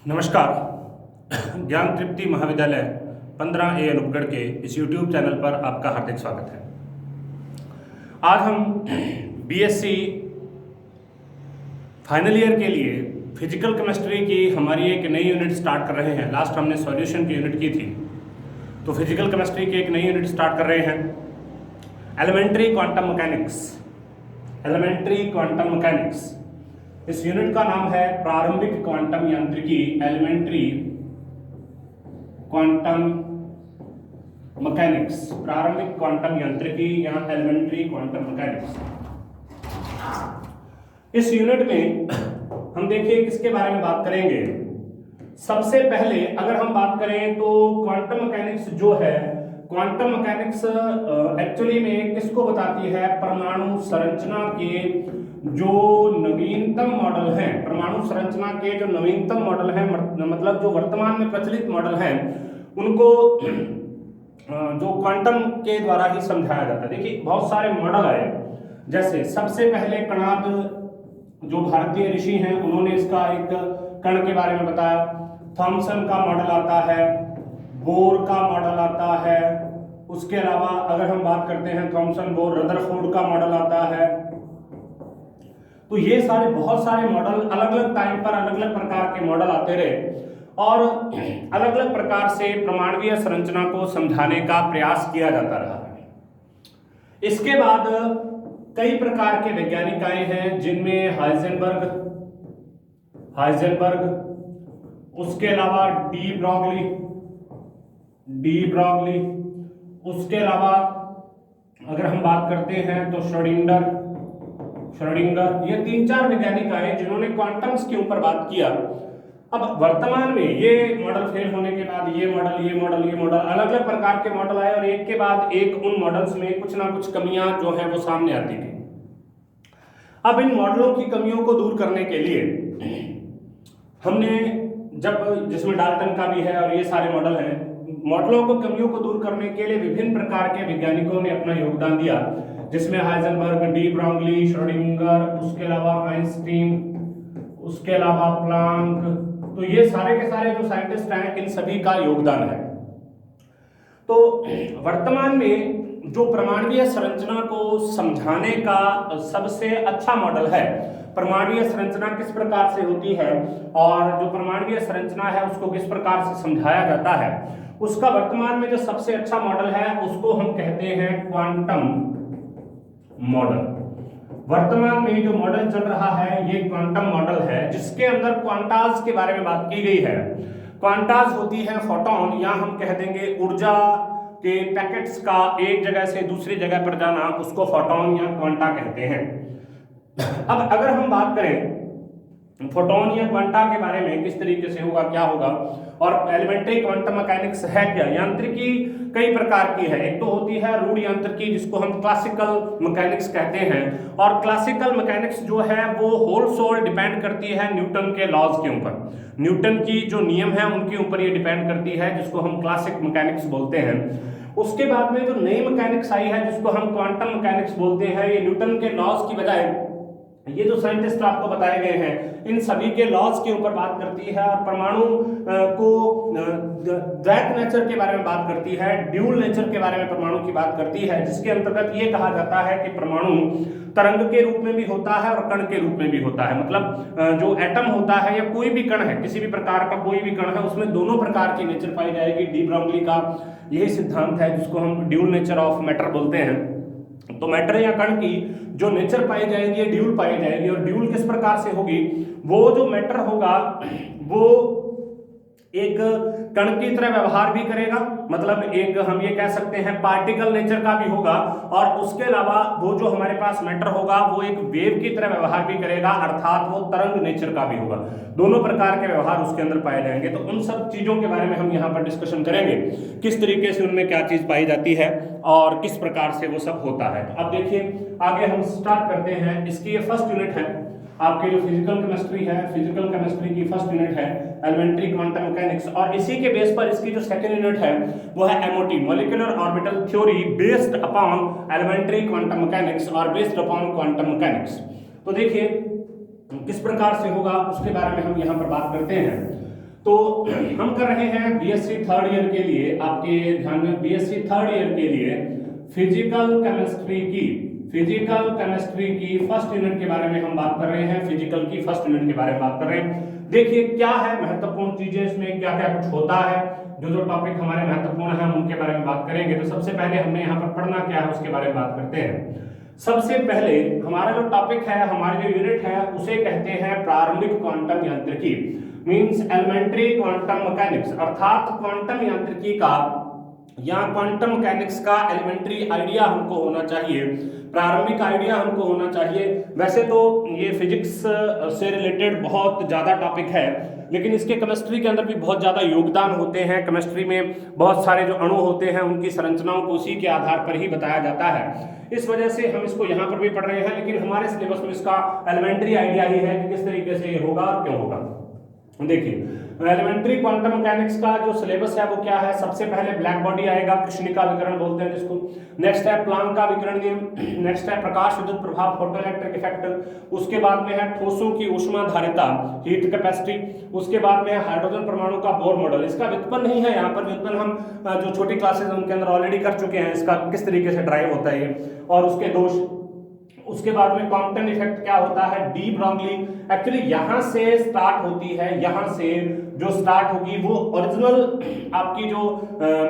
नमस्कार। ज्ञान तृप्ति महाविद्यालय 15A अनूपगढ़ के इस YouTube चैनल पर आपका हार्दिक स्वागत है। आज हम बीएससी फाइनल ईयर के लिए फिजिकल केमिस्ट्री की हमारी एक नई यूनिट स्टार्ट कर रहे हैं। लास्ट हमने सॉल्यूशन की यूनिट की थी, तो फिजिकल केमिस्ट्री की एक नई यूनिट स्टार्ट कर रहे हैं, elementary quantum mechanics. Elementary quantum mechanics, इस यूनिट का नाम है प्रारंभिक क्वांटम यांत्रिकी, एलिमेंट्री क्वांटम मैकेनिक्स। प्रारंभिक क्वांटम यांत्रिकी या एलिमेंट्री क्वांटम मैकेनिक्स। इस यूनिट में हम देखिए किसके बारे में बात करेंगे। सबसे पहले अगर हम बात करें तो क्वांटम मैकेनिक्स जो है, क्वांटम मैकेनिक्स एक्चुअली में किसको बताती है, परमाणु संरचना के जो नवीनतम मॉडल हैं, परमाणु संरचना के जो नवीनतम मॉडल हैं, मतलब जो वर्तमान में प्रचलित मॉडल हैं, उनको जो क्वांटम के द्वारा ही समझाया जाता है। देखिए बहुत सारे मॉडल आए, जैसे सबसे पहले कणाद, जो भारतीय ऋषि हैं उन्होंने इसका एक कण के बारे में बताया। थॉमसन का मॉडल आता है, बोर का मॉडल आता है, उसके अलावा अगर हम बात करते हैं थॉमसन बोर रदरफोर्ड का मॉडल आता है। तो ये सारे बहुत सारे मॉडल अलग अलग टाइम पर अलग अलग प्रकार के मॉडल आते रहे और अलग अलग प्रकार से परमाणुीय संरचना को समझाने का प्रयास किया जाता रहा। इसके बाद कई प्रकार के वैज्ञानिक आए हैं, जिनमें हाइजेनबर्ग, उसके अलावा डी ब्रॉगली, उसके अलावा अगर हम बात करते हैं तो श्रोडिंगर, ये 3-4 वैज्ञानिक आए जिन्होंने क्वांटम्स के ऊपर बात किया। अब वर्तमान में ये मॉडल फेल होने के बाद ये मॉडल अलग अलग प्रकार के मॉडल आए और एक के बाद एक उन मॉडल्स में कुछ ना कुछ कमियां जो है वो सामने आती थी। अब इन मॉडलों की कमियों को दूर करने के लिए हमने जिसमें डाल्टन का भी है और ये सारे मॉडल हैं, मॉडलों को कमियों को दूर करने के लिए विभिन्न प्रकार के वैज्ञानिकों ने अपना योगदान दिया, जिसमें हाइजेनबर्ग, डी ब्रॉगली, श्रोडिंगर, उसके अलावा आइंस्टीन, उसके अलावा प्लांक। तो ये सारे के सारे जो साइंटिस्ट हैं, इन सभी का योगदान है। तो वर्तमान में जो परमाणुीय संरचना को समझाने का सबसे अच्छा मॉडल है, परमाणुीय संरचना किस प्रकार से होती है और जो परमाणुीय संरचना है उसको किस प्रकार से समझाया जाता है, उसका वर्तमान में जो सबसे अच्छा मॉडल है उसको हम कहते हैं क्वांटम मॉडल। वर्तमान में जो मॉडल चल रहा है ये क्वांटम मॉडल है, जिसके अंदर क्वांटाज के बारे में बात की गई है। क्वांटाज होती है फोटोन, या हम कह देंगे ऊर्जा के पैकेट्स का एक जगह से दूसरी जगह पर जाना, उसको फोटोन या क्वांटा कहते हैं। अब अगर हम बात करें फोटोन या क्वांटा के बारे में, किस तरीके से होगा, क्या होगा, और एलिमेंट्री क्वांटम मैकेनिक्स है क्या। यांत्रिकी कई प्रकार की है। एक तो होती है रूढ़ यांत्रिकी, जिसको हम क्लासिकल मैकेनिक्स कहते हैं, और क्लासिकल मैकेनिक्स जो है वो होल सोल डिपेंड करती है न्यूटन के लॉज के ऊपर। न्यूटन की जो नियम है उनके ऊपर ये डिपेंड करती है, जिसको हम क्लासिक मैकेनिक्स बोलते हैं। उसके बाद में जो नई मैकेनिक्स आई है, जिसको हम क्वांटम मैकेनिक्स बोलते हैं, ये न्यूटन के लॉज की बजाय ये जो साइंटिस्ट आपको बताए गए हैं, इन सभी के लॉज के ऊपर बात करती है और परमाणु को द्वैत नेचर के बारे में बात करती है, ड्यूल नेचर के बारे में परमाणु की बात करती है, जिसके अंतर्गत ये कहा जाता है कि परमाणु तरंग के रूप में भी होता है और कण के रूप में भी होता है। मतलब जो एटम होता है या कोई भी कण है, किसी भी प्रकार का कोई भी कण है, उसमें दोनों प्रकार की नेचर पाई जाएगी। डी ब्रॉगली का यही सिद्धांत है, जिसको हम ड्यूल नेचर ऑफ मैटर बोलते हैं। तो मैटर या कण की जो नेचर पाई जाएगी, ड्यूल पाई जाएगी। और ड्यूल किस प्रकार से होगी, वो जो मैटर होगा वो एक कण की तरह व्यवहार भी करेगा, मतलब एक हम ये कह सकते हैं पार्टिकल नेचर का भी होगा, और उसके अलावा वो जो हमारे पास मैटर होगा वो एक वेव की तरह व्यवहार भी करेगा, अर्थात वो तरंग नेचर का भी होगा। दोनों प्रकार के व्यवहार उसके अंदर पाए जाएंगे। तो उन सब चीजों के बारे में हम यहाँ पर डिस्कशन करेंगे, किस तरीके से उनमें क्या चीज पाई जाती है और किस प्रकार से वो सब होता है। तो अब देखिए आगे हम स्टार्ट करते हैं। इसकी ये फर्स्ट यूनिट है, आपके जो फिजिकल केमिस्ट्री है, फिजिकल केमिस्ट्री की फर्स्ट यूनिट है एलिमेंट्री क्वांटम मैकेनिक्स, और इसी के बेस पर इसकी जो सेकंड यूनिट है वो है MOT, molecular orbital theory based upon elementary quantum mechanics और बेस्ड अपॉन क्वांटम मैकेनिक्स। तो देखिए किस प्रकार से होगा उसके बारे में हम यहाँ पर बात करते हैं। तो हम कर रहे हैं बीएससी थर्ड ईयर के लिए, आपके ध्यान में बीएससी थर्ड ईयर के लिए फिजिकल केमिस्ट्री की फर्स्ट यूनिट के बारे में हम बात कर रहे हैं। फिजिकल की फर्स्ट यूनिट के बारे में बात कर रहे हैं। देखिए क्या है महत्वपूर्ण चीजें इसमें, क्या क्या कुछ होता है, जो टॉपिक हमारे महत्वपूर्ण है हम उनके बारे में बात करेंगे। तो सबसे पहले हमने यहाँ पर पढ़ना क्या है उसके बारे में बात करते हैं। सबसे पहले हमारा जो टॉपिक है, हमारी जो यूनिट है, उसे कहते हैं प्रारंभिक क्वांटम यांत्रिकी, मींस एलिमेंट्री क्वांटम मैकेनिक्स, अर्थात क्वांटम यांत्रिकी का या क्वांटम मैकेनिक्स का एलिमेंट्री आइडिया हमको होना चाहिए, प्रारंभिक आइडिया हमको होना चाहिए। वैसे तो ये फिजिक्स से रिलेटेड बहुत ज़्यादा टॉपिक है, लेकिन इसके केमिस्ट्री के अंदर भी बहुत ज़्यादा योगदान होते हैं। केमिस्ट्री में बहुत सारे जो अणु होते हैं उनकी संरचनाओं को उसी के आधार पर ही बताया जाता है। इस वजह से हम इसको यहाँ पर भी पढ़ रहे हैं, लेकिन हमारे सिलेबस में इसका एलिमेंट्री आइडिया ही है कि किस तरीके से ये होगा और क्यों होगा। देखिए एलिमेंट्री क्वांटम मैकेनिक्स का जो सिलेबस है वो क्या है। सबसे पहले ब्लैक बॉडी आएगा, कृष्णिका विकिरण बोलते हैं जिसको। नेक्स्ट है प्लांक का विकिरण नियम। नेक्स्ट है प्रकाश विद्युत प्रभाव, फोटोइलेक्ट्रिक इफेक्ट। उसके बाद में है ठोसों की ऊष्माधारिता, हीट कैपेसिटी। उसके बाद में है हाइड्रोजन परमाणु का बोर मॉडल। इसका व्युत्पन्न नहीं है यहाँ पर, व्युत्पन्न हम जो छोटी क्लासेस उनके अंदर ऑलरेडी कर चुके हैं, इसका किस तरीके से ड्राइव होता है ये और उसके दोष। उसके बाद में कॉम्पटन इफेक्ट क्या होता है, डी ब्रोगली। एक्चुअली यहां से स्टार्ट होती है, यहां से जो स्टार्ट होगी वो ओरिजिनल आपकी जो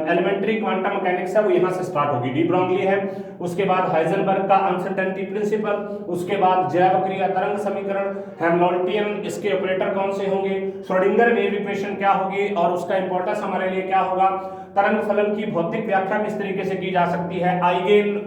एलिमेंट्री क्वांटम मैकेनिक्स है वो यहां से स्टार्ट होगी, डी ब्रोगली है। उसके बाद हाइजेनबर्ग का अनसर्टेनिटी प्रिंसिपल। उसके बाद जैव क्रिया तरंग समीकरण, हेमलोल्टियन, इसके ऑपरेटर कौन से होंगे, श्रोडिंगर वेव इक्वेशन क्या होगी और उसका इंपॉर्टेंस हमारे लिए क्या होगा, तरंग फलन की भौतिक व्याख्या किस तरीके से की जा सकती है, आइगेन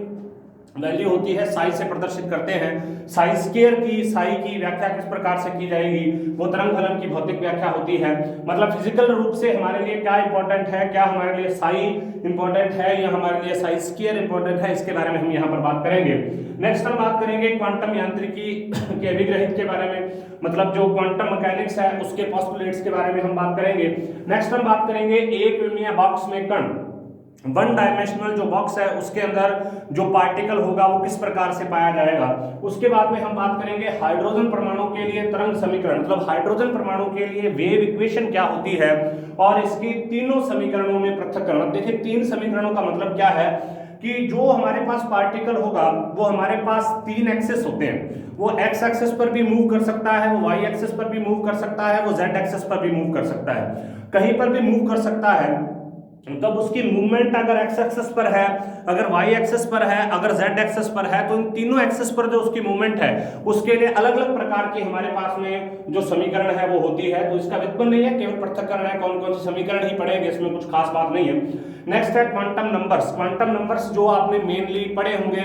वैल्यू होती है साई से प्रदर्शित करते हैं, साई स्क्वायर की साई की व्याख्या किस प्रकार से की जाएगी, वो तरंग फलन की भौतिक व्याख्या होती है। मतलब फिजिकल रूप से हमारे लिए क्या इंपॉर्टेंट है, क्या हमारे लिए साई इंपॉर्टेंट है या हमारे लिए साई स्क्वायर इंपॉर्टेंट है, इसके बारे में हम यहाँ पर बात करेंगे। नेक्स्ट हम बात करेंगे क्वांटम यांत्रिकी के अभिग्रहित के बारे में, मतलब जो क्वांटम मैकेनिक्स है उसके पोस्टुलेट्स के बारे में हम बात करेंगे। नेक्स्ट हम बात करेंगे एक विमीय बॉक्स में कण, वन डायमेंशनल जो बॉक्स है उसके अंदर जो पार्टिकल होगा वो किस प्रकार से पाया जाएगा। उसके बाद में हम बात करेंगे हाइड्रोजन परमाणु के लिए तरंग समीकरण, मतलब हाइड्रोजन परमाणु के लिए वेव इक्वेशन क्या होती है और इसकी तीनों समीकरणों में पृथक्करण। देखिए तीन समीकरणों का मतलब क्या है कि जो हमारे पास पार्टिकल होगा वो हमारे पास तीन एक्सेस होते हैं, वो एक्स एक्सेस पर भी मूव कर सकता है, वो वाई एक्सेस पर भी मूव कर सकता है, वो जेड एक्सेस पर भी मूव कर सकता है, कहीं पर भी मूव कर सकता है। तब उसकी मूवमेंट अगर एक्स एक्सेस पर है, अगर वाई एक्सेस पर है, अगर जेड एक्सेस पर है, तो इन तीनों एक्सेस पर जो उसकी मूवमेंट है उसके लिए अलग अलग प्रकार की हमारे पास में जो समीकरण है वो होती है। तो इसका व्युत्पन्न नहीं है, केवल पृथक्करण है, कौन कौन से समीकरण ही पढ़ेंगे, इसमें कुछ खास बात नहीं है। नेक्स्ट है क्वांटम नंबर्स। क्वांटम नंबर्स जो आपने मेनली पढ़े होंगे,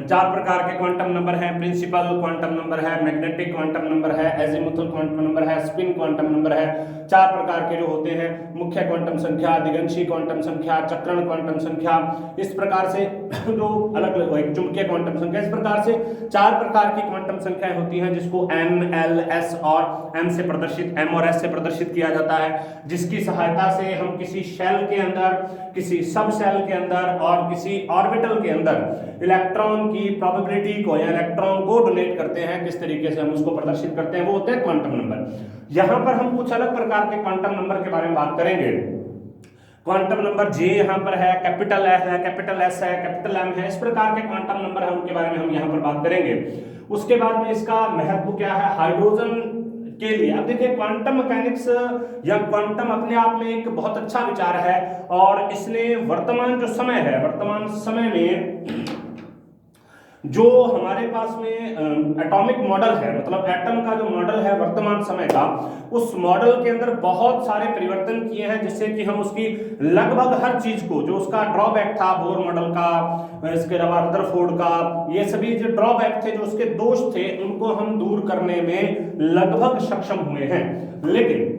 चार प्रकार के क्वांटम नंबर हैं, प्रिंसिपल क्वांटम नंबर है, मैग्नेटिक क्वांटम नंबर है, एजीमुथल क्वांटम नंबर है, स्पिन क्वांटम नंबर है। चार प्रकार के जो होते हैं, मुख्य क्वांटम संख्या, दिगंशी क्वांटम संख्या, चक्रण क्वांटम संख्या, इस प्रकार से जो अलग अलग चुंबकीय क्वांटम संख्या, इस प्रकार से चार प्रकार की क्वांटम संख्याएं होती हैं जिसको एन, एल, एस और एम से प्रदर्शित, एम और एस से प्रदर्शित किया जाता है, जिसकी सहायता से हम किसी शेल के अंदर, किसी सब शेल के अंदर और किसी ऑर्बिटल के अंदर इलेक्ट्रॉन की प्रोबेबिलिटी को या इलेक्ट्रॉन को डोनेट करते हैं, किस तरीके से हम उसको प्रदर्शित करते हैं, वो होते हैं क्वांटम नंबर। यहां पर हम कुछ अलग प्रकार के क्वांटम नंबर के बारे में बात करेंगे। क्वांटम नंबर जे यहाँ पर है, कैपिटल ए है, कैपिटल एस है, कैपिटल एम है, इस प्रकार के क्वांटम नंबर है उनके बारे में हम यहाँ पर बात करेंगे। उसके बाद में इसका महत्व क्या है हाइड्रोजन के लिए। अब देखिए क्वांटम मैकेनिक्स या क्वांटम अपने आप में एक बहुत अच्छा विचार है और इसने वर्तमान जो समय है, वर्तमान समय में जो हमारे पास में एटॉमिक मॉडल है, मतलब एटम का जो मॉडल है वर्तमान समय का, उस मॉडल के अंदर बहुत सारे परिवर्तन किए हैं जिससे कि हम उसकी लगभग हर चीज को, जो उसका ड्रॉबैक था बोर मॉडल का, इसके अलावा रदरफोर्ड का, ये सभी जो ड्रॉबैक थे, जो उसके दोष थे, उनको हम दूर करने में लगभग सक्षम हुए हैं। लेकिन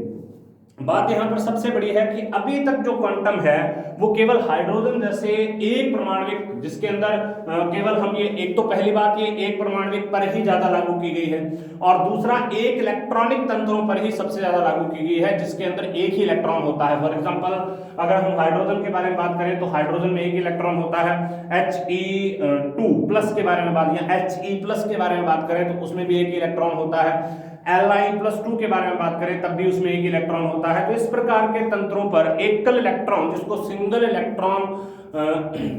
बात यहां पर सबसे बड़ी है कि अभी तक जो क्वांटम है वो केवल हाइड्रोजन जैसे एक परमाणविक, जिसके अंदर केवल हम ये, एक तो पहली बात ये एक परमाणविक पर ही ज्यादा लागू की गई है और दूसरा एक इलेक्ट्रॉनिक तंत्रों पर ही सबसे ज्यादा लागू की गई है जिसके अंदर एक ही इलेक्ट्रॉन होता है। फॉर एग्जांपल अगर हम हाइड्रोजन के बारे में बात करें तो हाइड्रोजन में एक इलेक्ट्रॉन होता है, He2+ के बारे में बात या He+ के बारे में बात करें तो उसमें भी एक इलेक्ट्रॉन होता है। Li+2 के बारे में बात करें तब भी उसमें एक इलेक्ट्रॉन होता है। तो इस प्रकार के तंत्रों पर एकल इलेक्ट्रॉन, जिसको सिंगल इलेक्ट्रॉन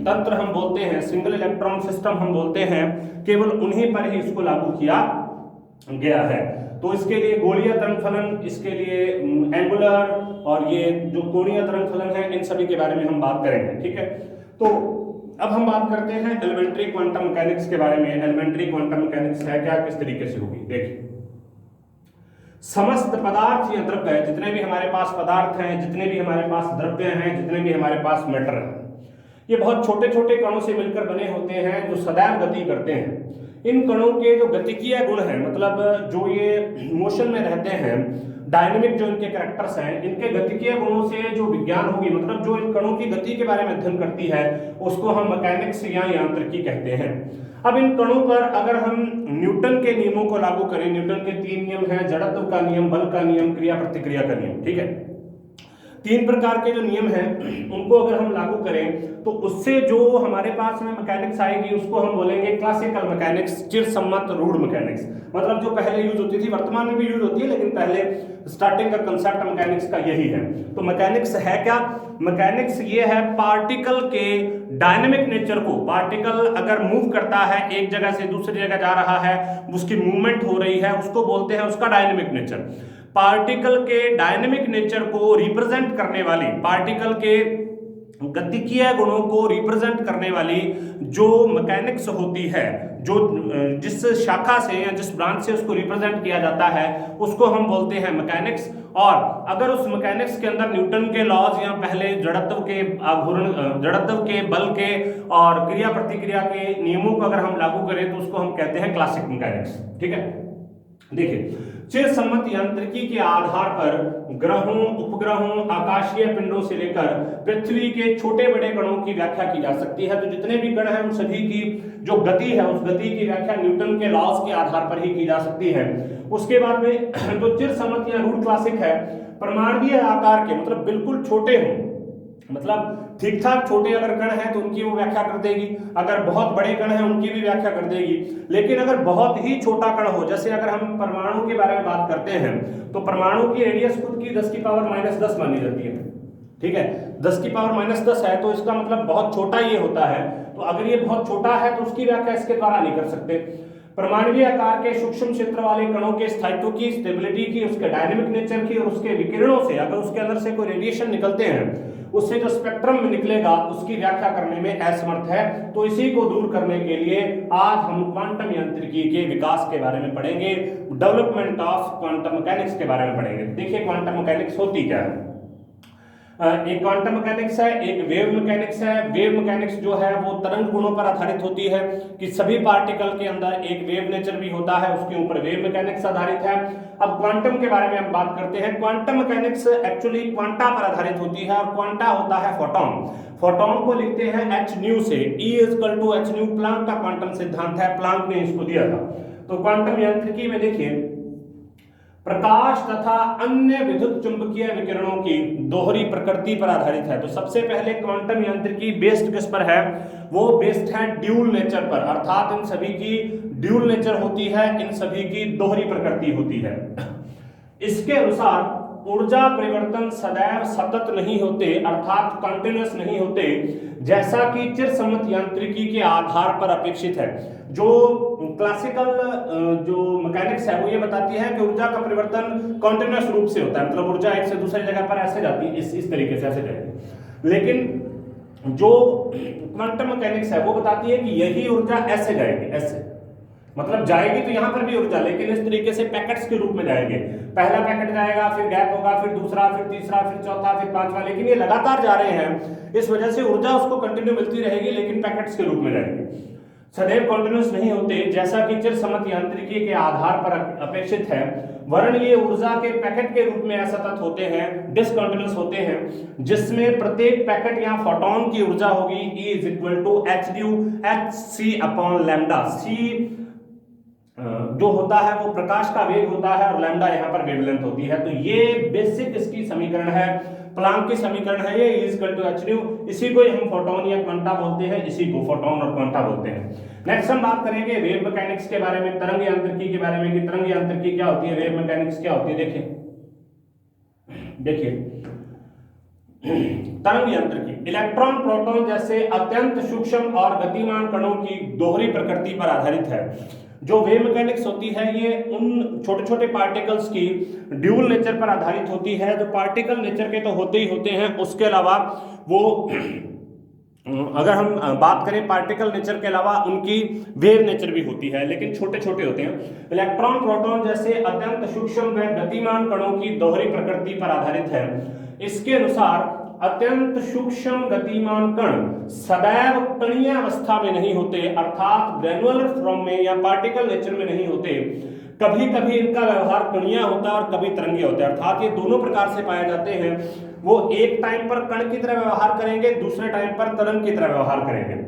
तंत्र हम बोलते हैं, सिंगल इलेक्ट्रॉन सिस्टम हम बोलते हैं, केवल उन्हीं पर ही इसको लागू किया गया है। तो इसके लिए गोलीय तरंग फलन, इसके लिए एंगुलर और ये जो कोणीय तरंग फलन है, इन सभी के बारे में हम बात करेंगे। ठीक है, तो अब हम बात करते हैं एलिमेंट्री क्वांटम मैकेनिक्स के बारे में। एलिमेंट्री क्वांटम मैकेनिक्स है क्या, किस तरीके से होगी, देखिए। समस्त पदार्थ या द्रव्य, जितने भी हमारे पास पदार्थ हैं, जितने भी हमारे पास द्रव्य हैं, जितने भी हमारे पास मैटर हैं, ये बहुत छोटे छोटे कणों से मिलकर बने होते हैं जो सदैव गति करते हैं। इन कणों के जो गतिकीय गुण हैं, मतलब जो ये मोशन में रहते हैं, डायनेमिक जो इनके कैरेक्टर्स हैं, इनके गतिकीय गुणों से जो विज्ञान होगी, मतलब जो इन कणों की गति के बारे में अध्ययन करती है, उसको हम मैकेनिक्स या यांत्रिकी कहते हैं। अब इन कणों पर अगर हम न्यूटन के नियमों को लागू करें, न्यूटन के 3 नियम हैं, जड़त्व का नियम, बल का नियम, क्रिया प्रतिक्रिया का नियम। ठीक है, 3 प्रकार के जो नियम हैं उनको अगर हम लागू करें तो उससे जो हमारे पास में मैकेनिक्स आएगी उसको हम बोलेंगे क्लासिकल मैकेनिक्स, चिरसम्मत रूढ़ मैकेनिक्स। मतलब जो पहले यूज होती थी, वर्तमान में भी यूज होती है, लेकिन पहले स्टार्टिंग का कंसेप्ट मैकेनिक्स का यही है। तो मैकेनिक्स है क्या? मैकेनिक्स ये है पार्टिकल के डायनेमिक नेचर को, पार्टिकल अगर मूव करता है, एक जगह से दूसरी जगह जा रहा है, उसकी मूवमेंट हो रही है, उसको बोलते हैं उसका डायनेमिक नेचर। पार्टिकल के डायनेमिक नेचर को रिप्रेजेंट करने वाली, पार्टिकल के गतिकीय गुणों को रिप्रेजेंट करने वाली जो मैकेनिक्स होती है, जो जिस शाखा से या जिस ब्रांच से उसको रिप्रेजेंट किया जाता है, उसको हम बोलते हैं मैकेनिक्स। और अगर उस मैकेनिक्स के अंदर न्यूटन के लॉज या पहले जड़त्व के आघूर्ण, जड़त्व के, बल के और क्रिया प्रतिक्रिया के नियमों को अगर हम लागू करें तो उसको हम कहते हैं क्लासिक मैकेनिक्स। ठीक है, देखिए, चिरसम्मत यांत्रिकी के आधार पर ग्रहों, उपग्रहों, आकाशीय पिंडों से लेकर पृथ्वी के छोटे बड़े कणों की व्याख्या की जा सकती है। तो जितने भी कण हैं उन सभी की जो गति है, उस गति की व्याख्या न्यूटन के लॉज के आधार पर ही की जा सकती है। उसके बाद में जो चिरसम्मत या रूट क्लासिक है, परमाणुीय आकार के, मतलब बिल्कुल छोटे हों, मतलब ठीक ठाक छोटे अगर कण हैं तो उनकी वो व्याख्या कर देगी, अगर बहुत बड़े कण हैं उनकी भी व्याख्या कर देगी। लेकिन अगर बहुत ही छोटा कण हो, जैसे अगर हम परमाणु के बारे में बात करते हैं तो परमाणु की रेडियस खुद की 10⁻⁻10 मानी जाती है। ठीक है, 10⁻⁻10 है, तो इसका मतलब बहुत छोटा ये होता है। तो अगर ये बहुत छोटा है तो उसकी व्याख्या इसके द्वारा नहीं कर सकते। परमाणुीय आकार के सूक्ष्म क्षेत्र वाले कणों के स्थायित्व की, स्टेबिलिटी की, उसके डायनेमिक नेचर की और उसके विकिरणों से, अगर उसके अंदर से कोई रेडिएशन निकलते हैं, उससे जो स्पेक्ट्रम में निकलेगा उसकी व्याख्या करने में असमर्थ है। तो इसी को दूर करने के लिए आज हम क्वांटम यांत्रिकी के विकास के बारे में पढ़ेंगे, डेवलपमेंट ऑफ क्वांटम मैकेनिक्स के बारे में पढ़ेंगे। देखिए, क्वांटम मैकेनिक्स होती क्या है। एक क्वांटम मैकेनिक्स है, एक वेव मैकेनिक्स है। वेव मैकेनिक्स जो है वो तरंग गुणों पर आधारित होती है कि सभी पार्टिकल के अंदर एक वेव नेचर भी होता है, उसके ऊपर वेव मैकेनिक्स आधारित है। अब क्वांटम के बारे में हम बात करते हैं। क्वांटम मैकेनिक्स एक्चुअली क्वांटा पर आधारित होती है और क्वांटा होता है फोटॉन। फोटॉन को लिखते हैं h से, E=hν प्लांक का क्वांटम सिद्धांत है, प्लांक ने इसको दिया था। तो क्वांटम यांत्रिकी में देखिए, प्रकाश तथा अन्य विद्युत चुंबकीय विकिरणों की दोहरी प्रकृति पर आधारित है। तो सबसे पहले क्वांटम यांत्रिकी बेस्ड किस पर है? वो बेस्ड है ड्यूल नेचर पर, अर्थात इन सभी की ड्यूल नेचर होती है, इन सभी की दोहरी प्रकृति होती है। इसके अनुसार ऊर्जा परिवर्तन सदैव सतत नहीं होते, अर्थात कंटिन्यूअस नहीं होते, जैसा कि चिरसम्मत यांत्रिकी के आधार पर अपेक्षित है। जो क्लासिकल जो मैकेनिक्स है वो ये बताती है कि ऊर्जा का परिवर्तन कंटिन्यूअस रूप से होता है, मतलब ऊर्जा एक से दूसरी जगह पर ऐसे जाती है, इस तरीके से ऐसे जाएगी। लेकिन जो क्वांटम मैकेनिक्स है वो बताती है कि यही ऊर्जा ऐसे जाएगी, ऐसे मतलब जाएगी तो यहां पर भी ऊर्जा, लेकिन इस तरीके से पैकेट्स के रूप में जाएंगे। पहला पैकेट जाएगा, फिर गैप होगा, फिर दूसरा, फिर तीसरा, फिर चौथा, फिर पांचवा, लेकिन ये लगातार जा रहे हैं। इस वजह से ऊर्जा उसको कंटिन्यू मिलती रहेगी, लेकिन पैकेट्स के रूप में जाएगी, सदैव कॉन्टिन्यूअस नहीं होते, जैसा कि चिरसम्मत यांत्रिकी के आधार पर अपेक्षित है। वरन ये ऊर्जा के पैकेट के रूप में असतत होते हैं, डिसकंटिन्यूअस होते हैं, जिसमें प्रत्येक पैकेट या फोटॉन की ऊर्जा होगी E=hc/λ। c जो होता है वो प्रकाश का वेग होता है और लैम्डा यहाँ पर वेवलेंथ होती है। तो ये बेसिक इसकी समीकरण है। प्लांक की समीकरण है ये, E equal to h nu. इसी को हम फोटोन या क्वांटा बोलते हैं, इसी को फोटोन और क्वांटा बोलते हैं। नेक्स्ट हम बात करेंगे वेव मैकेनिक्स के बारे में, तरंग यांत्रिकी के बारे में कि तरंग यांत्रिकी क्या होती है, वेव मैकेनिक्स क्या होती है। देखिए तरंग यांत्रिकी इलेक्ट्रॉन प्रोटॉन जैसे अत्यंत सूक्ष्म और गतिमान कणों की दोहरी प्रकृति पर आधारित है। जो वेव मैकेनिक्स होती है ये उन छोटे छोटे पार्टिकल्स की ड्यूल नेचर पर आधारित होती है। जो पार्टिकल नेचर के तो होते ही होते हैं, उसके अलावा वो अगर हम बात करें पार्टिकल नेचर के अलावा उनकी वेव नेचर भी होती है, लेकिन छोटे छोटे होते हैं। इलेक्ट्रॉन प्रोटॉन जैसे अत्यंत सूक्ष्म व गतिमान कणों की दोहरी प्रकृति पर आधारित है। इसके अनुसार अत्यंत सूक्ष्म गतिमान कण सदैव कणीय अवस्था में नहीं होते, अर्थात ग्रेनुलर फॉर्म में या पार्टिकल नेचर में नहीं होते। कभी कभी इनका व्यवहार कणीय होता है और कभी तरंगीय होता है, अर्थात ये दोनों प्रकार से पाए जाते हैं। वो एक टाइम पर कण की तरह व्यवहार करेंगे, दूसरे टाइम पर तरंग की तरह व्यवहार करेंगे।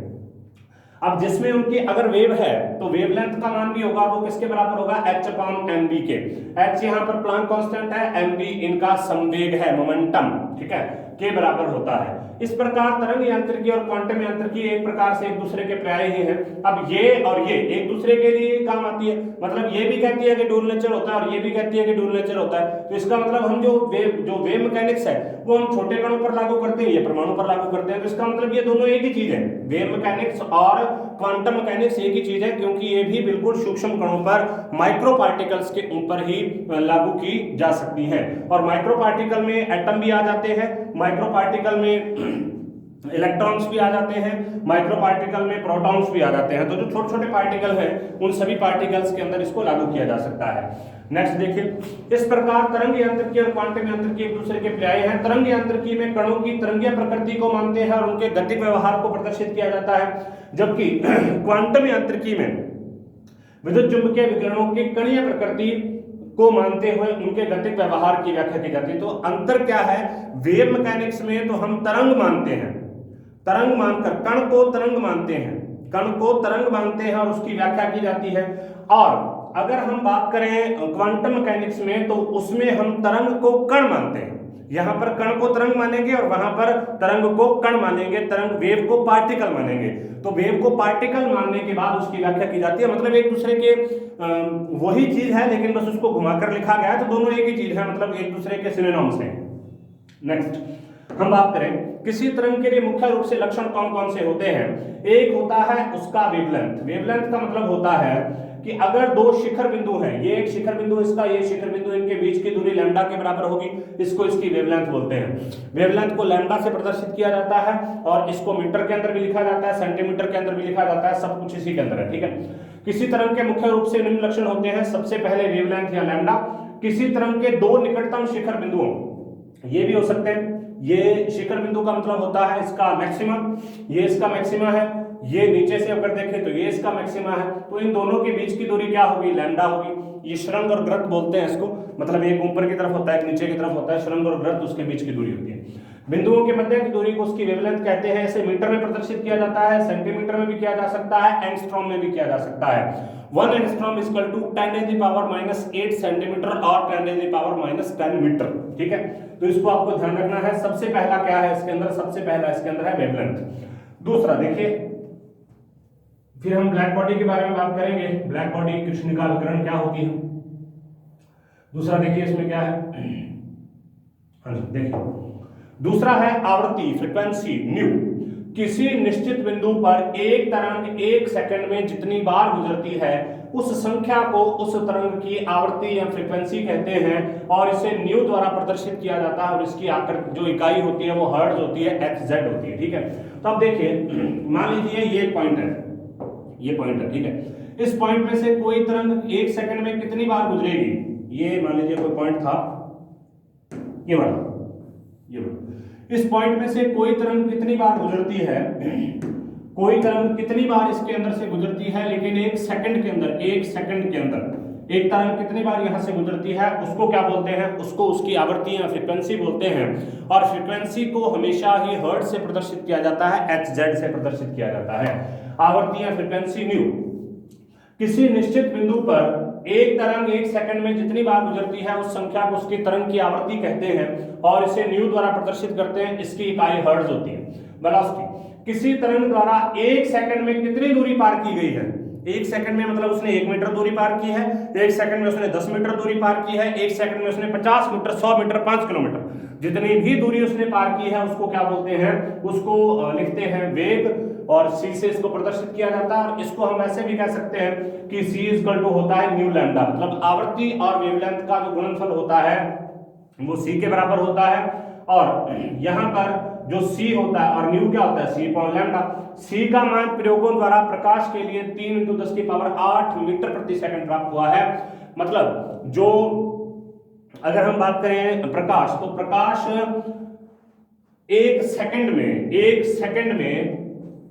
अब जिसमें उनकी अगर वेव है तो वेवलेंथ का मान भी होगा, वो किसके बराबर होगा, h/mv के। h यहाँ पर प्लांक कांस्टेंट है, mv इनका संवेग है, मोमेंटम, ठीक है, के बराबर होता है। इस प्रकार तरंग यांत्रिकी और क्वांटम यांत्रिकी एक प्रकार से एक दूसरे के पर्याय ही हैं। अब ये और ये एक दूसरे के लिए काम आती है, मतलब ये भी कहती है कि ड्यूल नेचर होता है और ये भी कहती है कि ड्यूल नेचर होता है। तो इसका मतलब हम जो वेव मैकेनिक्स है वो हम छोटे कणों पर लागू करते हैं, ये परमाणु पर लागू करते हैं। तो इसका मतलब ये दोनों एक ही चीज है, वेव मैकेनिक्स और क्वांटम मैकेनिक्स एक ही चीज है, क्योंकि ये भी बिल्कुल सूक्ष्म कणों पर माइक्रो पार्टिकल्स के ऊपर ही लागू की जा सकती है। और माइक्रो पार्टिकल में एटम भी आ जाते हैं, माइक्रो पार्टिकल में इलेक्ट्रॉन्स भी आ जाते हैं, माइक्रो पार्टिकल में प्रोटॉन्स भी आ जाते हैं। तो जो छोटे छोटे पार्टिकल हैं उन सभी पार्टिकल्स के अंदर इसको लागू किया जा सकता है। नेक्स्ट देखिए, इस प्रकार तरंग यांत्रिकी और क्वांटम यांत्रिकी एक दूसरे के पर्याय हैं। तरंग यांत्रिकी में कणों की तरंगीय प्रकृति को मानते हैं और उनके गतिक व्यवहार को प्रदर्शित किया जाता है, जबकि क्वांटम यांत्रिकी में विद्युत चुंबकीय विकिरणों की कणीय प्रकृति को मानते हुए उनके गतिक व्यवहार की व्याख्या की जाती है। तो अंतर क्या है, वेव मैकेनिक्स में तो हम तरंग मानते हैं, तरंग मानकर कण को तरंग मानते हैं, कण को तरंग मानते हैं और उसकी व्याख्या की जाती है। और अगर हम बात करें क्वांटम मैकेनिक्स में तो उसमें हम तरंग को कण मानते हैं। यहां पर कण को तरंग मानेंगे और वहां पर तरंग को कण मानेंगे, तरंग वेव को पार्टिकल मानेंगे। तो वेव को पार्टिकल मानने के बाद उसकी व्याख्या की जाती है, मतलब एक दूसरे के वही चीज है लेकिन बस उसको घुमाकर लिखा गया है। तो दोनों एक ही चीज है, मतलब एक दूसरे के सिनोनिम्स हैं। नेक्स्ट हम बात करें किसी तरंग के लिए मुख्य रूप से लक्षण कौन कौन से होते हैं। एक होता है उसका वेवलेंथ। वेवलेंथ का मतलब होता है कि अगर दो शिखर बिंदु हैं, ये एक शिखर बिंदु इसका, ये शिखर बिंदु, इनके बीच की दूरी लैम्डा के बराबर होगी, इसको इसकी वेवलेंथ बोलते हैं। वेवलेंथ को लैम्डा से प्रदर्शित किया जाता है और इसको मीटर के अंदर भी लिखा जाता है, सेंटीमीटर के अंदर भी लिखा जाता है, सब कुछ इसी के अंदर है, ठीक है। किसी तरंग के मुख्य रूप से निम्न लक्षण होते हैं। सबसे पहले वेवलेंथ या लैम्डा। किसी तरंग के दो निकटतम शिखर बिंदुओं, ये भी हो सकते हैं, ये शिखर बिंदु का मतलब होता है इसका मैक्सिमा, ये इसका मैक्सिमा है, ये नीचे से अगर देखें तो ये इसका मैक्सिमा है। तो इन दोनों के बीच की दूरी क्या होगी, लैम्डा होगी। ये शृंग और वृत्त बोलते हैं इसको, मतलब एक ऊपर की तरफ होता है एक नीचे की तरफ होता है, शृंग और वृत्त उसके बीच की दूरी होती है। बिंदुओं के मध्य की दूरी को उसकी वेवलेंथ कहते हैं। इसे मीटर में प्रदर्शित किया जाता है, सेंटीमीटर में भी किया जा सकता है, एंगस्ट्रॉम में भी किया जा सकता है। 1 angstrom is equal to 10⁻⁻8 centimetre और 10⁻⁻10 मीटर, ठीक है। तो इसको आपको ध्यान रखना है। सबसे पहला क्या है इसके अंदर, सबसे पहला इसके अंदर है वेवलेंथ। दूसरा देखिए, फिर हम ब्लैक बॉडी के बारे में बात करेंगे। ब्लैक बॉडी कृष्णिका विकिरण क्या होती है। दूसरा देखिए इसमें क्या है, हाँ जी देखिए, दूसरा है आवृत्ति, फ्रीक्वेंसी, न्यू। किसी निश्चित बिंदु पर एक तरंग 1 सेकंड में जितनी बार गुजरती है उस संख्या को उस तरंग की आवृत्ति या फ्रीक्वेंसी कहते हैं और इसे न्यू द्वारा प्रदर्शित किया जाता है और इसकी आकृति जो इकाई होती है वो हर्ट्ज होती है, hz होती है, ठीक है। तो अब देखिए, मान लीजिए ये पॉइंट है, ये पॉइंट है, ठीक है। इस पॉइंट में से कोई तरंग 1 सेकंड में कितनी बार गुजरेगी, ये मान लीजिए कोई पॉइंट था, ये वाला, ये वाला। इस पॉइंट में से कोई तरंग कितनी बार गुजरती है, कोई तरंग कितनी बार इसके अंदर से गुजरती है, लेकिन 1 सेकंड के अंदर, 1 सेकंड के अंदर एक तरंग कितनी बार यहां से गुजरती है, उसको क्या बोलते हैं, उसको उसकी आवृत्ति या फ्रीक्वेंसी बोलते हैं। और फ्रीक्वेंसी को हमेशा ही हर्ट्ज से प्रदर्शित किया जाता है, hz से प्रदर्शित किया जाता है। आवृत्ति या फ्रीक्वेंसी न्यू। किसी निश्चित बिंदु पर एक तरंग एक सेकंड में जितनी बार गुजरती है उस संख्या को उसकी तरंग की आवृत्ति कहते हैं और इसे न्यू द्वारा प्रदर्शित करते हैं। इसकी इकाई हर्ट्ज होती है। वेलोसिटी, किसी तरंग द्वारा एक सेकंड में कितनी दूरी पार की गई है। एक सेकंड में मतलब उसने 1 मीटर दूरी पार की है, एक सेकंड में उसने 10 मीटर दूरी पार की है, एक सेकंड में उसने 50 मीटर, 100 मीटर, 5 किलोमीटर, जितनी भी दूरी उसने पार की है उसको क्या बोलते हैं, उसको लिखते हैं वेग और c से इसको प्रदर्शित किया जाता है। और इसको हम ऐसे भी कह सकते हैं कि c इक्वल टू होता है न्यू लैम्डा, मतलब आवृत्ति और वेवलेंथ का जो गुणनफल होता है वो c के बराबर होता है। और यहाँ पर जो c होता है और न्यू क्या होता है, c अपॉन लैम्डा। c का मान प्रयोगों द्वारा प्रकाश के लिए 3 × 10⁸ मीटर प्रति सेकंड प्राप्त हुआ है। मतलब जो अगर हम बात करें प्रकाश, तो प्रकाश एक सेकंड में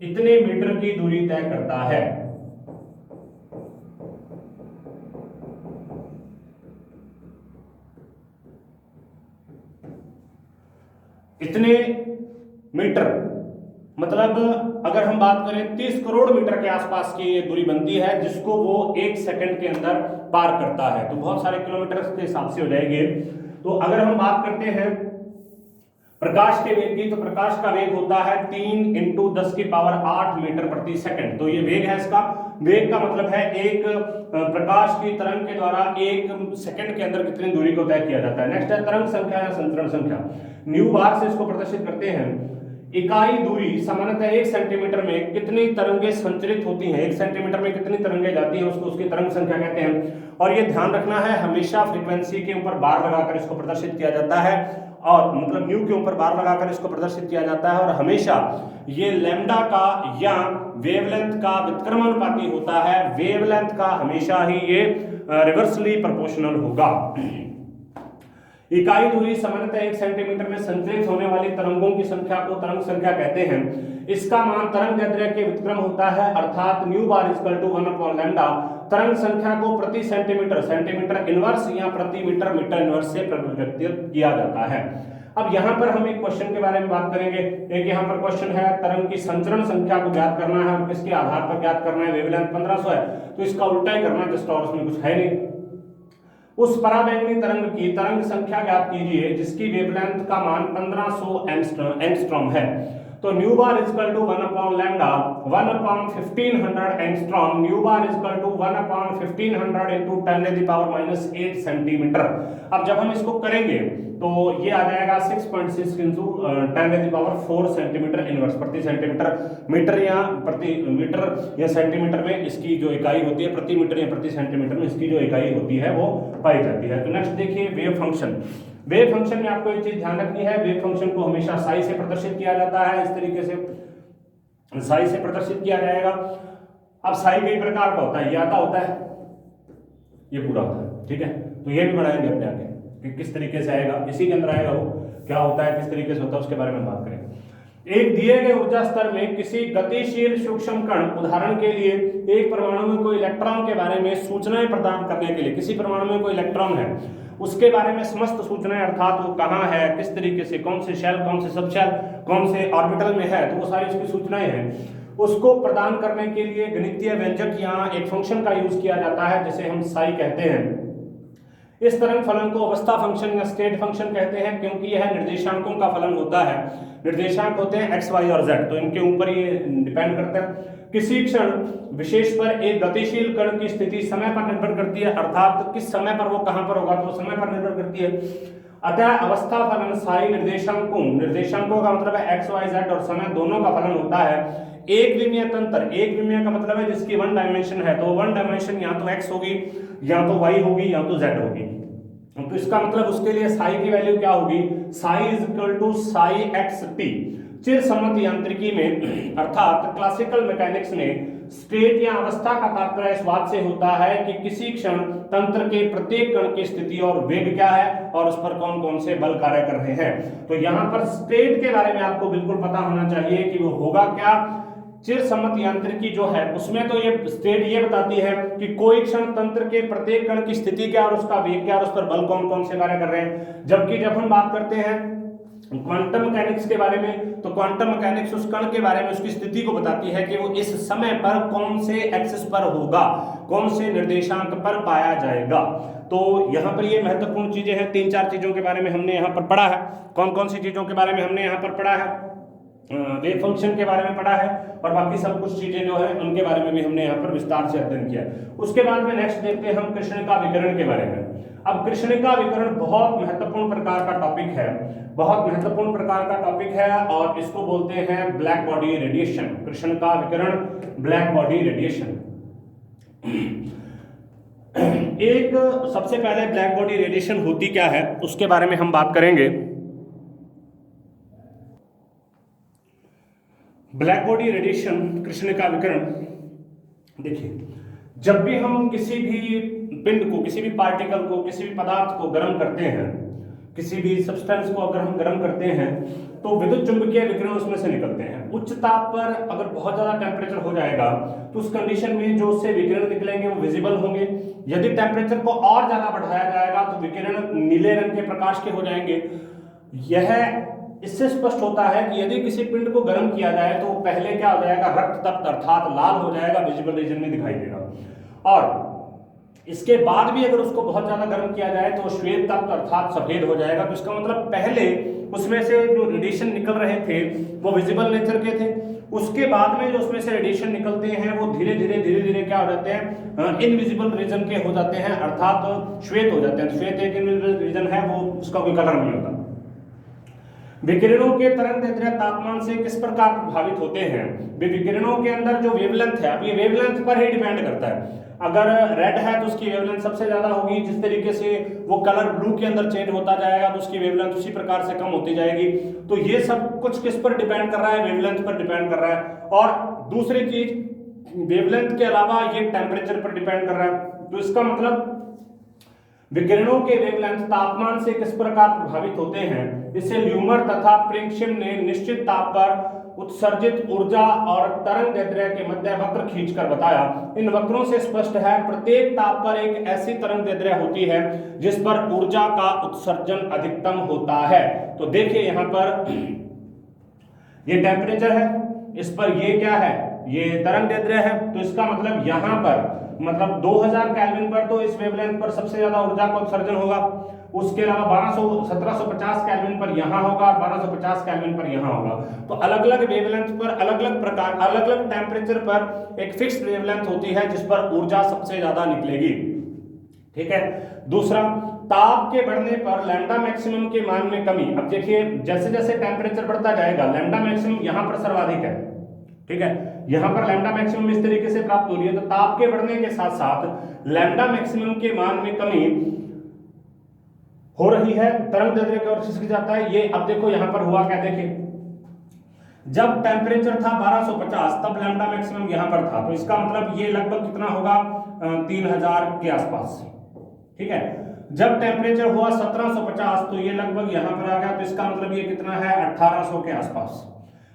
इतने मीटर की दूरी तय करता है। इतने मीटर मतलब अगर हम बात करें 30 करोड़ मीटर के आसपास की ये दूरी बनती है जिसको वो एक सेकंड के अंदर पार करता है। तो बहुत सारे किलोमीटर के हिसाब से हो जाएंगे। तो अगर हम बात करते हैं प्रकाश के वेग की, तो प्रकाश का वेग होता है 3 × 10⁸ मीटर प्रति सेकंड। तो ये वेग है इसका। वेग का मतलब है एक प्रकाश की तरंग के द्वारा एक सेकंड के अंदर कितनी दूरी को तय किया जाता है। नेक्स्ट है तरंग संख्या या संचरण संख्या। न्यू बार से इसको प्रदर्शित करते हैं। इकाई दूरी सामान्यतः 1 सेंटीमीटर में कितनी तरंगें संचरित होती हैं, 1 सेंटीमीटर में कितनी तरंगें जाती हैं उसको उसकी तरंग संख्या कहते हैं। और ये ध्यान रखना है हमेशा फ्रीक्वेंसी के ऊपर बार लगाकर इसको प्रदर्शित किया जाता है, और मतलब न्यू के ऊपर बार लगाकर इसको प्रदर्शित किया जाता है। और हमेशा ये लैम्डा का या वेवलेंथ का व्युत्क्रमानुपाती होता है। वेवलेंथ का हमेशा ही ये रिवर्सली प्रोपोर्शनल होगा। इकाई दूरी सामान्यतः 1 सेंटीमीटर में संचरित होने वाली तरंगों की संख्या को तरंग संख्या कहते हैं। इसका मान तरंग दैर्ध्य के व्युत्क्रम होता है, अर्थात न्यू बार इक्वल टू 1/लैम्डा। तरंग संख्या को प्रति सेंटीमीटर इनवर्स या प्रति मीटर इनवर्स से व्यक्त किया जाता है। अब यहाँ पर हम एक क्वेश्चन के बारे में बात करेंगे। एक यहाँ पर क्वेश्चन है तरंग की संचरण संख्या को ज्ञात करना है और किसके आधार पर ज्ञात करना है। वेवलेंथ 1500 है तो इसका उल्टा ही करना है, जिसका और उसमें कुछ है नहीं। उस पराबैंगनी तरंग की तरंग संख्या ज्ञात कीजिए जिसकी वेवलेंथ का मान 1500 एंगस्ट्रॉम है। तो न्यू बार इक्वल टू 1/लैम्डा 1/1500 angstrom. New bar equal to 1/1500 into 10⁻⁻8 centimetre. अब जब हम इसको करेंगे तो ये आ जाएगा 6.6 इंटू 10⁻4 सेंटीमीटर इनवर्स प्रति सेंटीमीटर। मीटर या प्रति मीटर या सेंटीमीटर में इसकी जो इकाई होती है, प्रति मीटर या प्रति सेंटीमीटर में इसकी जो इकाई होती है वो पाई जाती है। तो नेक्स्ट देखिए वेव फंक्शन। वेव फंक्शन में आपको एक चीज ध्यान रखनी है, वेव फंक्शन को हमेशा साई से प्रदर्शित किया जाता है। इस तरीके से साई से प्रदर्शित किया जाएगा। अब साई कई प्रकार का होता है, ये आता होता है, ये पूरा होता है, ठीक है। तो ये भी बढ़ाएंगे अपने आगे कि किस तरीके से आएगा, इसी के अंदर आएगा वो क्या होता है, किस तरीके से होता है, उसके बारे में बात करेंगे। एक दिए गए ऊर्जा स्तर में किसी गतिशील सूक्ष्म कण, उदाहरण के लिए एक परमाणु में कोई इलेक्ट्रॉन के बारे में सूचनाएं प्रदान करने के लिए, किसी परमाणु में कोई इलेक्ट्रॉन है उसके बारे में समस्त सूचनाएं, अर्थात वो कहाँ है, किस तरीके से, कौन से शेल, कौन से सब शेल, कौन से ऑर्बिटल में है, तो वो सारी उसकी सूचनाएं हैं। उसको प्रदान करने के लिए गणितीय व्यंजक या एक फंक्शन का यूज किया जाता है जिसे हम साई कहते हैं। इस तरंग फलन को अवस्था फंक्शन या स्टेट फंक्शन कहते हैं क्योंकि यह निर्देशांकों का फलन होता है। निर्देशांक होते हैं x, y और z, तो इनके ऊपर ये डिपेंड करता है। किसी क्षण विशेष पर एक गतिशील कण की स्थिति समय पर निर्भर करती है, अर्थात किस समय पर वो कहां पर होगा तो समय पर निर्भर करती है। अतः अवस्था फलन साई निर्देशांकों का मतलब है x, y, z और समय दोनों का फलन होता है। एक विमीय तंत्र, एक विमीय का मतलब है जिसकी 1 डायमेंशन है, तो 1 डायमेंशन या तो x होगी या तो y होगी या तो z होगी। तो इसका मतलब उसके लिए साई की वैल्यू क्या होगी, psi is equal to psi x t. चिर सम्मत यांत्रिकी में अर्थात क्लासिकल मैकेनिक्स में स्टेट या अवस्था का तात्पर्य इस बात से होता है कि किसी क्षण तंत्र के प्रत्येक कण की स्थिति और वेग क्या है और उस पर कौन कौन से बल कार्य कर रहे हैं। तो यहाँ पर स्टेट के बारे में आपको बिल्कुल पता होना चाहिए कि वो होगा क्या। चिर सम्मत यांत्रिकी जो है उसमें तो ये स्टेट ये बताती है कि कोई क्षण तंत्र के प्रत्येक कण की स्थिति क्या और उसका वेग क्या और उस पर बल कौन कौन से कार्य कर रहे हैं। जबकि जब हम बात करते हैं क्वांटम मैकेनिक्स के बारे में, तो क्वांटम मैकेनिक्स उस कण के बारे में उसकी स्थिति को बताती है कि वो इस समय पर कौन से एक्सिस पर होगा, कौन से निर्देशांक पर पाया जाएगा। तो यहाँ पर ये महत्वपूर्ण चीजें हैं, 3-4 चीजों के बारे में हमने यहाँ पर पढ़ा है। कौन कौन सी चीजों के बारे में हमने यहाँ पर पढ़ा है? वेव फंक्शन के बारे में पढ़ा है, और बाकी सब कुछ चीजें जो है उनके बारे में भी हमने यहाँ पर विस्तार से अध्ययन किया है। उसके बाद में नेक्स्ट देखते हैं हम कृष्णिका विकिरण के बारे में। अब कृष्णिका विकिरण बहुत महत्वपूर्ण प्रकार का टॉपिक है, बहुत महत्वपूर्ण प्रकार का टॉपिक है, और इसको बोलते हैं ब्लैक बॉडी रेडिएशन। कृष्णिका विकिरण, ब्लैक बॉडी रेडिएशन। एक सबसे पहले ब्लैक बॉडी रेडिएशन होती क्या है उसके बारे में हम बात करेंगे। ब्लैक बॉडी रेडिएशन, कृष्णिका विकिरण, देखिए जब भी हम किसी भी पिंड को, किसी भी पार्टिकल को, किसी भी पदार्थ को गर्म करते हैं, किसी भी सब्सटेंस को अगर हम गर्म करते हैं तो विद्युत चुंबकीय विकिरण उसमें से निकलते हैं। उच्च ताप पर अगर बहुत ज्यादा टेम्परेचर हो जाएगा तो उस कंडीशन में जो उससे विकिरण निकलेंगे वो विजिबल होंगे। यदि टेम्परेचर को और ज्यादा बढ़ाया जाएगा तो विकिरण नीले रंग के प्रकाश के हो जाएंगे। यह इससे स्पष्ट होता है कि यदि किसी पिंड को गर्म किया जाए तो पहले क्या हो जाएगा, रक्त तप्त अर्थात लाल हो जाएगा, विजिबल रीजन में दिखाई देगा, और इसके बाद भी अगर उसको बहुत ज्यादा गर्म किया जाए तो श्वेत तप्त अर्थात सफेद हो जाएगा। तो इसका मतलब पहले उसमें से जो रेडिएशन निकल रहे थे वो विजिबल नेचर के थे, उसके बाद में जो उसमें से रेडिएशन निकलते हैं वो धीरे धीरे क्या हो जाते हैं, इनविजिबल रीजन के हो जाते हैं, अर्थात श्वेत हो जाते हैं। श्वेत एक इनविजिबल रीजन है, वो उसका कोई कलर नहीं होता। विकिरणों के तरंगदैर्ध्य तापमान से किस प्रकार प्रभावित होते हैं? विकिरणों के अंदर जो वेवलेंथ है, अब ये वेवलेंथ पर ही डिपेंड करता है। अगर रेड है तो उसकी वेवलेंथ सबसे ज्यादा होगी, जिस तरीके से वो कलर ब्लू के अंदर चेंज होता जाएगा तो उसकी वेवलेंथ उसी प्रकार से कम होती जाएगी। तो ये सब कुछ किस पर डिपेंड कर रहा है? वेवलेंथ पर डिपेंड कर रहा है। और दूसरी चीज, वेवलेंथ के अलावा ये टेम्परेचर पर डिपेंड कर रहा है। तो इसका मतलब विकिरणों के वेवलेंथ तापमान से किस प्रकार प्रभावित होते हैं, इसे ल्यूमर तथा प्रिंगशिम ने निश्चित ताप पर उत्सर्जित ऊर्जा और तरंगदैर्ध्य के मध्य वक्र खींचकर बताया। इन वक्रों से स्पष्ट है प्रत्येक ताप पर एक ऐसी तरंगदैर्ध्य होती है जिस पर ऊर्जा का उत्सर्जन अधिकतम होता है। तो देखिए यहाँ पर ये टेम्परेचर है, इस पर ये क्या है, ये तरंगदैर्ध्य है। तो इसका मतलब यहाँ पर 2000 केल्विन पर तो इस वेवलेंथ पर सबसे ज्यादा ऊर्जा का उत्सर्जन होगा। उसके अलावा 1750 केल्विन पर यहाँ होगा, 1250 केल्विन पर यहाँ होगा। तो अलग अलग वेवलेंथ पर अलग अलग प्रकार, अलग अलग टेम्परेचर पर एक फिक्स्ड वेवलेंथ होती है जिस पर ऊर्जा सबसे ज्यादा निकलेगी। ठीक है। दूसरा, ताप के बढ़ने पर लैम्डा मैक्सिमम के मान में कमी। अब देखिए जैसे जैसे टेम्परेचर बढ़ता जाएगा लैम्डा मैक्सिमम यहाँ पर सर्वाधिक है। ठीक है, यहाँ पर लैम्डा मैक्सिमम इस तरीके से प्राप्त हो रही है। तो ताप के बढ़ने के साथ साथ लैम्डा मैक्सिमम के मान में कमी हो रही है, तरंगदैर्ध्य की ओर खिसक जाता है। ये अब देखो यहाँ पर हुआ क्या, देखिए जब टेम्परेचर था 1250 तब लैम्डा मैक्सिमम यहाँ पर था। तो इसका मतलब ये लगभग कितना होगा, 3000 के आसपास। ठीक है, जब टेम्परेचर हुआ 1750 तो ये लगभग यहाँ पर आ गया। तो इसका मतलब ये कितना है, 1800 के आसपास।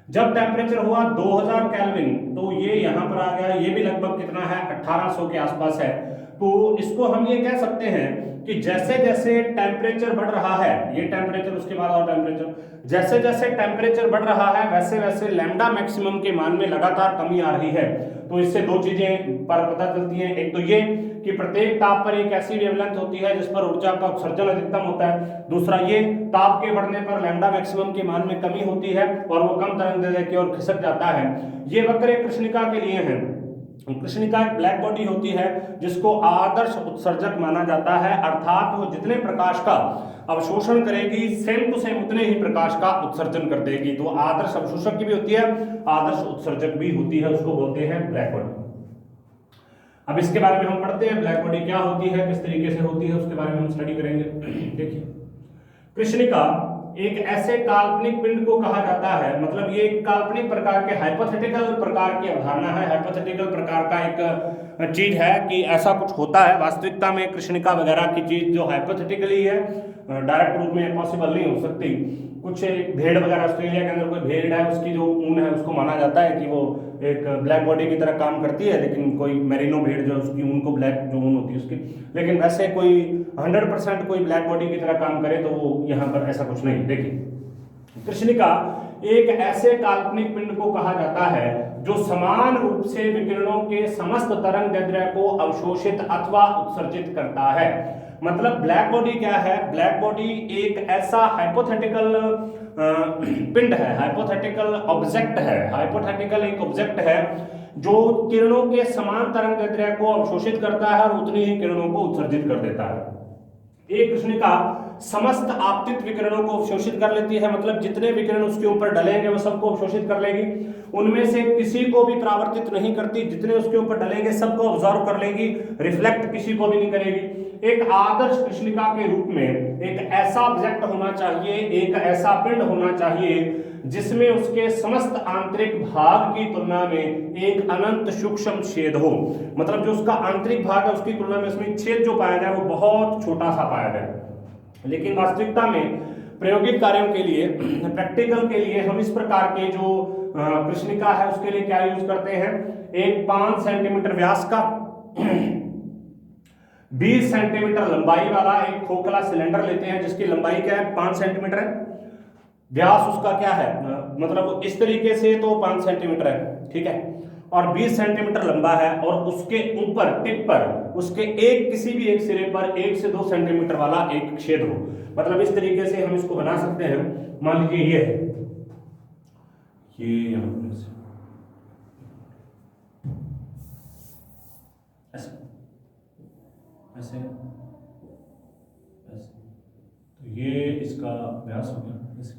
जब टेम्परेचर हुआ 2000 केल्विन तो ये यहाँ पर आ गया, ये भी लगभग कितना है, 1800 के आसपास है। तो इसको हम ये कह सकते हैं कि जैसे जैसे टेम्परेचर बढ़ रहा है, ये टेम्परेचर उसके बाद और टेम्परेचर, जैसे जैसे टेम्परेचर बढ़ रहा है वैसे वैसे लैम्डा मैक्सिमम के मान में लगातार कमी आ रही है। तो इससे दो चीजें पर पता चलती हैं। एक तो ये कि प्रत्येक ताप पर एक ऐसी वेवलेंथ होती है जिस पर ऊर्जा का उत्सर्जन अधिकतम होता है। दूसरा ये, ताप के बढ़ने पर लैम्डा मैक्सिमम के मान में कमी होती है और वो कम तरंगदैर्ध्य की ओर खिसक जाता है। ये वक्र एक कृष्णिका के लिए है। कृष्णिका एक ब्लैक बॉडी होती है जिसको आदर्श उत्सर्जक माना जाता है, अर्थात वो जितने प्रकाश का अवशोषण करेगी सेम टू सेम उतने ही प्रकाश का उत्सर्जन कर देगी। तो आदर्श अवशोषक की भी होती है, आदर्श उत्सर्जक भी होती है, उसको बोलते हैं ब्लैक बॉडी। अब इसके बारे में हम पढ़ते हैं, ब्लैक बॉडी क्या होती है, किस तरीके से होती है, उसके बारे में हम स्टडी करेंगे। देखिए, कृष्णिका एक ऐसे काल्पनिक पिंड को कहा जाता है, मतलब ये एक काल्पनिक प्रकार के हाइपोथेटिकल प्रकार की अवधारणा है। हाइपोथेटिकल प्रकार का एक चीज है कि ऐसा कुछ होता है, वास्तविकता में कृष्णिका वगैरह की चीज जो हाइपोथेटिकली है, डायरेक्ट रूप में पॉसिबल नहीं हो सकती। कुछ भेड़ वगैरह, ऑस्ट्रेलिया के अंदर कोई भेड़ है, उसकी जो ऊन है उसको माना जाता है कि वो एक ब्लैक बॉडी की तरह काम करती है, लेकिन कोई मेरिनो भेड़ जो उसकी ऊन को ब्लैक जो ऊन होती है उसकी, लेकिन वैसे कोई 100% कोई ब्लैक बॉडी की तरह काम करे तो वो यहाँ पर ऐसा कुछ नहीं। देखिए कृष्णिका एक ऐसे काल्पनिक पिंड को कहा जाता है जो समान रूप से विकिरणों के समस्त तरंगदैर्ध्य को अवशोषित अथवा उत्सर्जित करता है। मतलब ब्लैक बॉडी क्या है? ब्लैक बॉडी एक ऐसा हाइपोथेटिकल पिंड है, हाइपोथेटिकल ऑब्जेक्ट है, हाइपोथेटिकल एक ऑब्जेक्ट है जो किरणों के समान तरंगदैर्ध्य को अवशोषित करता है और उतनी ही किरणों को उत्सर्जित कर देता है। एक कृष्णिका समस्त आपतित विकिरणों को अवशोषित कर लेती है, मतलब जितने विकिरण उसके ऊपर डलेंगे वो सबको अवशोषित कर लेगी, उनमें से किसी को भी परावर्तित नहीं करती, जितने उसके ऊपर डलेंगे सबको ऑब्जर्व कर लेगी, रिफ्लेक्ट किसी को भी नहीं करेगी। एक आदर्श कृष्णिका के रूप में एक ऐसा ऑब्जेक्ट होना चाहिए, एक ऐसा पिंड होना चाहिए जिसमें उसके समस्त आंतरिक भाग की तुलना में एक अनंत सूक्ष्म छेद हो। मतलब जो उसका आंतरिक भाग है उसकी तुलना में उसमें छेद जो पाया जाए वो बहुत छोटा सा पाया जाए। लेकिन वास्तविकता में प्रायोगिक कार्यों के लिए, प्रैक्टिकल के लिए हम इस प्रकार के जो कृष्णिका है उसके लिए क्या यूज करते हैं? एक 5 सेंटीमीटर व्यास का 20 सेंटीमीटर लंबाई वाला एक खोखला सिलेंडर लेते हैं जिसकी लंबाई क्या है? 5 सेंटीमीटर है, व्यास उसका क्या है, मतलब इस तरीके से तो 5 सेंटीमीटर है, ठीक है, और 20 सेंटीमीटर लंबा है और उसके ऊपर टिप पर उसके एक किसी भी एक सिरे पर 1 से 2 सेंटीमीटर वाला एक छेद हो। मतलब इस तरीके से हम इसको बना सकते हैं। मान लीजिए ये है, ये यहां पर ऐसे ऐसे ऐसे, तो ये इसका व्यास हो गया, ऐसे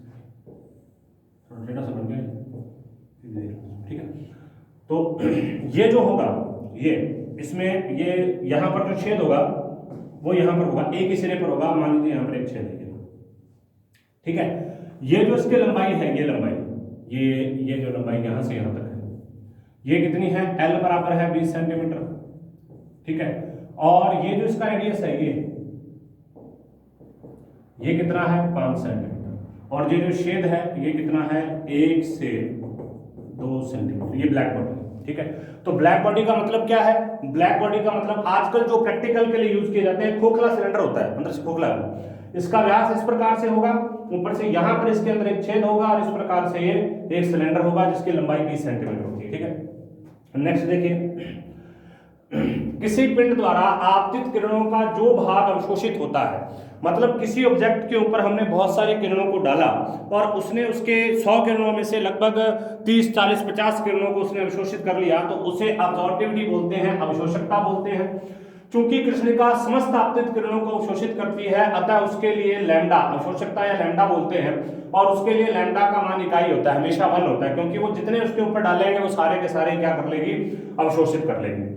थोड़ा टेढ़ा सा बन गया, ठीक है। तो ये जो होगा, ये इसमें ये यहां पर जो छेद होगा वो यहां पर होगा, एक ही सिरे पर होगा, मान लीजिए यहां पर एक छेद है, ठीक है। ये जो इसकी लंबाई है, ये लंबाई, ये जो लंबाई यहां से यहां तक है, ये कितनी है? L बराबर है 20 सेंटीमीटर, ठीक है। और ये जो इसका रेडियस है ये कितना है? 5 सेंटीमीटर। और ये जो छेद है ये कितना है? 1 से 2 सेंटीमीटर। ये ब्लैक बॉडी, ठीक है। तो ब्लैक बॉडी का मतलब क्या है? ब्लैक बॉडी का मतलब आजकल जो प्रैक्टिकल के लिए यूज किए जाते हैं, खोखला सिलेंडर होता है, अंदर से खोखला है, इसका व्यास इस प्रकार से होगा, ऊपर से यहां पर इसके अंदर एक छेद होगा और इस प्रकार से ये एक सिलेंडर होगा जिसकी लंबाई 20 सेंटीमीटर होती है, ठीक है। नेक्स्ट देखिए, किसी पिंड द्वारा आपतित किरणों का जो भाग अवशोषित होता है, मतलब किसी ऑब्जेक्ट के ऊपर हमने बहुत सारी किरणों को डाला और उसने उसके 100 किरणों में से लगभग 30, 40, 50 किरणों को उसने अवशोषित कर लिया, तो उसे अब्जॉर्प्टिविटी बोलते हैं, अवशोषकता बोलते हैं। चूंकि कृष्णिका समस्त आपतित किरणों को अवशोषित करती है, अतः उसके लिए लैम्डा, अवशोषकता या लैम्डा बोलते हैं, और उसके लिए लैम्डा का मान इकाई होता है, हमेशा 1 होता है, क्योंकि वो जितने उसके ऊपर डालेंगे वो सारे के सारे क्या कर लेगी? अवशोषित कर लेगी।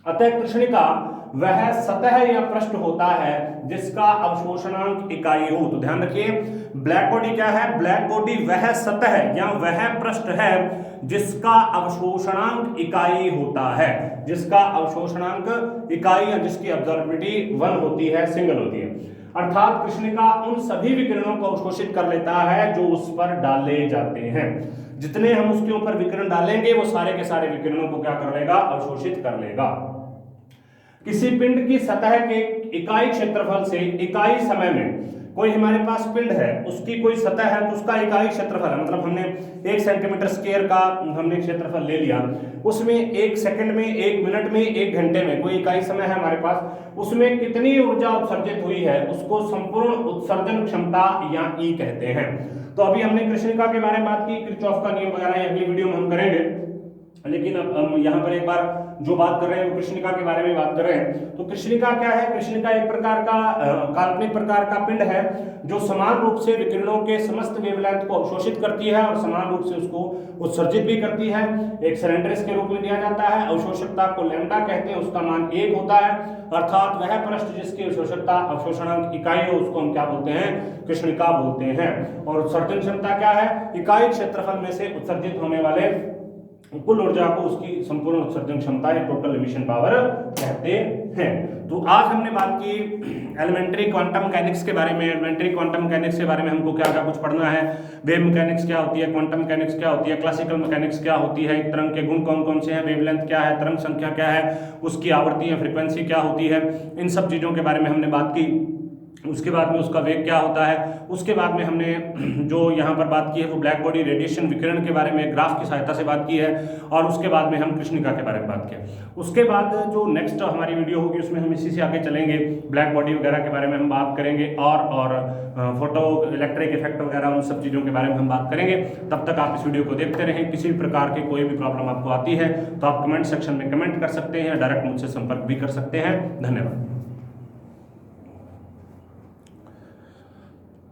अतः कृष्णिका वह सतह या पृष्ठ होता है जिसका अवशोषणांक इकाई हो। तो ध्यान रखिए, ब्लैक बॉडी क्या है? ब्लैक बॉडी वह सतह या वह पृष्ठ है जिसका अवशोषणांक इकाई होता है, जिसका अवशोषणांक इकाई या जिसकी अब्जॉर्बिविटी 1 होती है, सिंगल होती है। अर्थात कृष्णिका उन सभी विकिरणों को अवशोषित कर लेता है जो उस पर डाले जाते हैं। जितने हम उसके ऊपर विकिरण डालेंगे वो सारे के सारे विकिरणों को क्या कर लेगा? अवशोषित कर लेगा। किसी पिंड की सतह के इकाई क्षेत्रफल से इकाई समय में, कोई हमारे पास पिंड है, उसकी कोई सतह है तो उसका इकाई क्षेत्रफल है, मतलब हमने 1 सेंटीमीटर स्क्वायर का हमने क्षेत्रफल ले लिया, उसमें 1 सेकंड में, 1 मिनट में, 1 घंटे में कोई इकाई समय है हमारे पास, उसमें कितनी ऊर्जा उत्सर्जित हुई है उसको संपूर्ण उत्सर्जन क्षमता या ई कहते हैं। तो अभी हमने कृष्णिका के बारे में बात की, किरचॉफ का नियम वगैरह अगली वीडियो में हम करेंगे, लेकिन अब हम यहाँ पर एक बार जो बात कर रहे हैं वो कृष्णिका के बारे में बात कर रहे हैं। तो कृष्णिका क्या है? कृष्णिका एक प्रकार का काल्पनिक प्रकार का पिंड है जो समान रूप से विकिरणों के समस्त वेवलेंथ को अवशोषित करती है और समान रूप से उसको उत्सर्जित भी करती है। एक सिलेंडर के रूप में दिया जाता है, अवशोषकता को लैम्डा कहते हैं, उसका मान 1 होता है, अर्थात वह पृष्ठ जिसकी अवशोषकता अवशोषणांक इकाई हो उसको हम क्या बोलते हैं? कृष्णिका बोलते हैं। और उत्सर्जन क्षमता क्या है? इकाई क्षेत्रफल में से उत्सर्जित होने वाले कुल ऊर्जा को उसकी संपूर्ण उत्सर्जन क्षमता या टोटल एमिशन पावर कहते हैं। तो आज हमने बात की एलिमेंट्री क्वांटम मैकेनिक्स के बारे में। एलिमेंट्री क्वांटम मैकेनिक्स के बारे में हमको क्या क्या कुछ पढ़ना है, वेव मैकेनिक्स क्या होती है, क्वांटम मैकेनिक्स क्या होती है, क्लासिकल मैकेनिक्स क्या होती है, एक तरंग के गुण कौन कौन से हैं, वेवलेंथ क्या है, तरंग संख्या क्या है, उसकी आवृत्ति या फ्रीक्वेंसी क्या होती है, इन सब चीज़ों के बारे में हमने बात की। उसके बाद में उसका वेग क्या होता है, उसके बाद में हमने जो यहाँ पर बात की है वो ब्लैक बॉडी रेडिएशन विकिरण के बारे में ग्राफ की सहायता से बात की है, और उसके बाद में हम कृष्णिका के बारे में बात किया। उसके बाद जो नेक्स्ट हमारी वीडियो होगी उसमें हम इसी से आगे चलेंगे, ब्लैक बॉडी वगैरह के बारे में हम बात करेंगे, और फोटो इलेक्ट्रिक इफेक्ट वगैरह उन सब चीज़ों के बारे में हम बात करेंगे। तब तक आप इस वीडियो को देखते रहें। किसी भी प्रकार की कोई भी प्रॉब्लम आपको आती है तो आप कमेंट सेक्शन में कमेंट कर सकते हैं, डायरेक्ट मुझसे संपर्क भी कर सकते हैं। धन्यवाद।